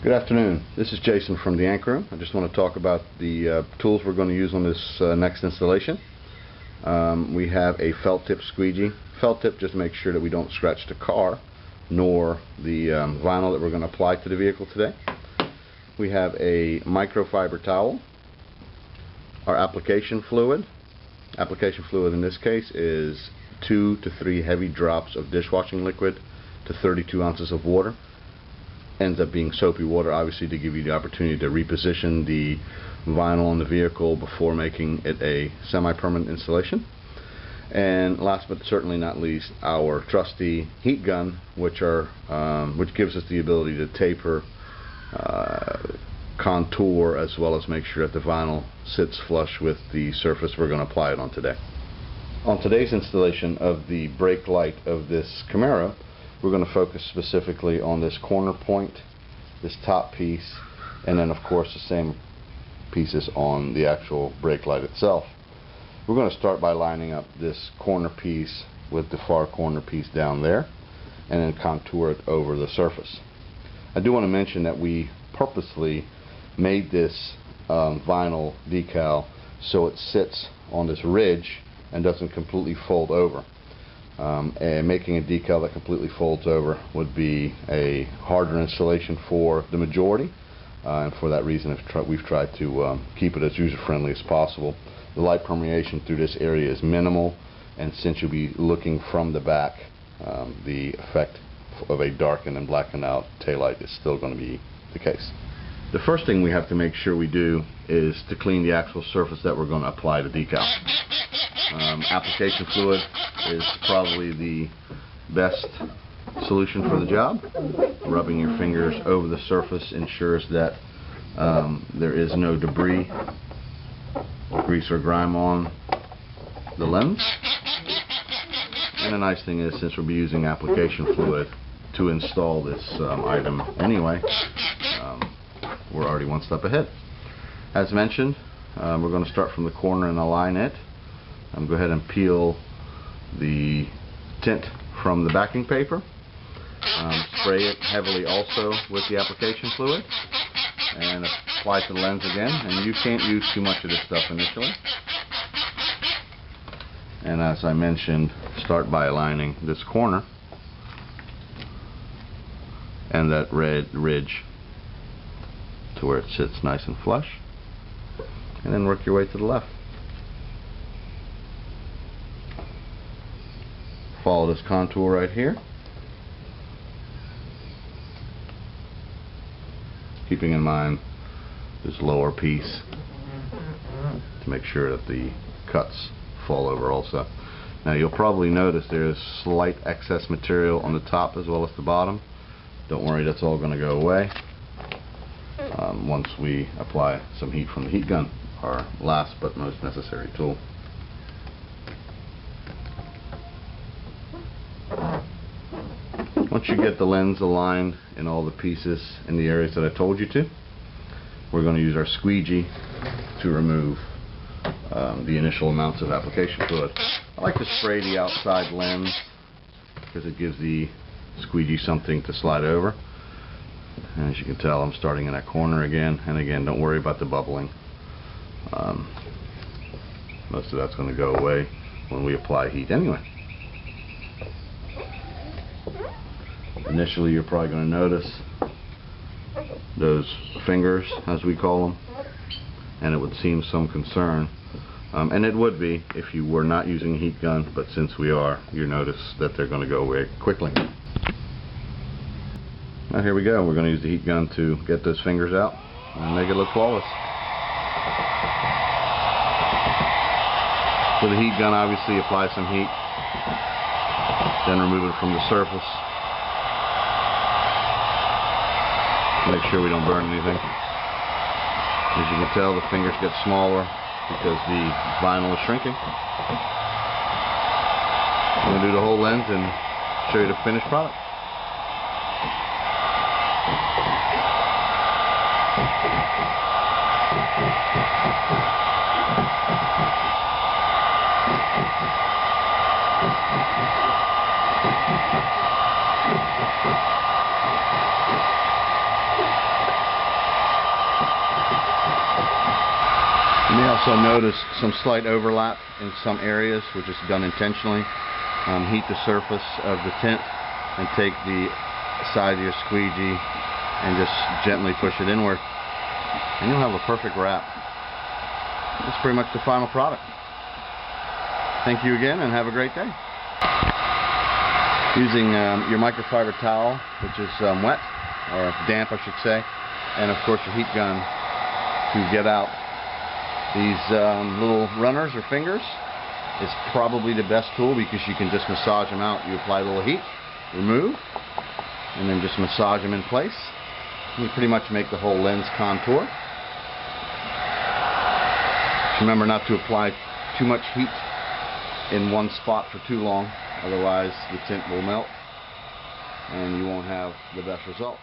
Good afternoon. This is Jason from the Ink Room. I just want to talk about the tools we're going to use on this next installation. We have a felt tip squeegee. Felt tip just to make sure that we don't scratch the car nor the vinyl that we're going to apply to the vehicle today. We have a microfiber towel. Our application fluid. Application fluid in this case is 2 to 3 heavy drops of dishwashing liquid to 32 ounces of water. Ends up being soapy water, obviously, to give you the opportunity to reposition the vinyl on the vehicle before making it a semi-permanent installation. And last but certainly not least, our trusty heat gun, which gives us the ability to taper, contour, as well as make sure that the vinyl sits flush with the surface we're going to apply it on today. On today's installation of the brake light of this Camaro, we're going to focus specifically on this corner point, this top piece, and then of course the same pieces on the actual brake light itself. We're going to start by lining up this corner piece with the far corner piece down there, and then contour it over the surface. I do want to mention that we purposely made this vinyl decal so it sits on this ridge and doesn't completely fold over. And making a decal that completely folds over would be a harder installation for the majority, and for that reason we've tried to keep it as user-friendly as possible. The light permeation through this area is minimal, and since you'll be looking from the back, the effect of a darkened and blackened out taillight is still going to be the case. The first thing we have to make sure we do is to clean the actual surface that we're going to apply the decal. Application fluid is probably the best solution for the job. Rubbing your fingers over the surface ensures that there is no debris, grease or grime on the lens. And the nice thing is, since we'll be using application fluid to install this item anyway, we're already one step ahead. As mentioned, we're going to start from the corner and align it. Go ahead and peel the tint from the backing paper. Spray it heavily also with the application fluid, and apply it to the lens again. And you can't use too much of this stuff initially. And as I mentioned, start by aligning this corner and that red ridge to where it sits nice and flush, and then work your way to the left. Follow this contour right here, keeping in mind this lower piece to make sure that the cuts fall over also. Now you'll probably notice there's slight excess material on the top as well as the bottom. Don't worry, that's all going to go away once we apply some heat from the heat gun, our last but most necessary tool. Once you get the lens aligned in all the pieces in the areas that I told you to, we're going to use our squeegee to remove the initial amounts of application fluid. I like to spray the outside lens because it gives the squeegee something to slide over. And as you can tell, I'm starting in that corner again, and again, don't worry about the bubbling. Most of that's going to go away when we apply heat anyway. Initially, you're probably going to notice those fingers, as we call them, and it would seem some concern, and it would be if you were not using a heat gun, but since we are, you notice that they're going to go away quickly. Now here we go. We're going to use the heat gun to get those fingers out and make it look flawless. With the heat gun, obviously apply some heat, then remove it from the surface. Make sure we don't burn anything. As you can tell, the fingers get smaller because the vinyl is shrinking. I'm going to do the whole lens and show you the finished product. may also notice some slight overlap in some areas, which is done intentionally. Heat the surface of the tint and take the side of your squeegee and just gently push it inward, and you'll have a perfect wrap. That's pretty much the final product. Thank you again, and have a great day. Using your microfiber towel, which is wet, or damp I should say, and of course your heat gun to get out these little runners or fingers is probably the best tool, because you can just massage them out. You apply a little heat, remove, and then just massage them in place. You pretty much make the whole lens contour. Just remember not to apply too much heat in one spot for too long, otherwise the tint will melt and you won't have the best results.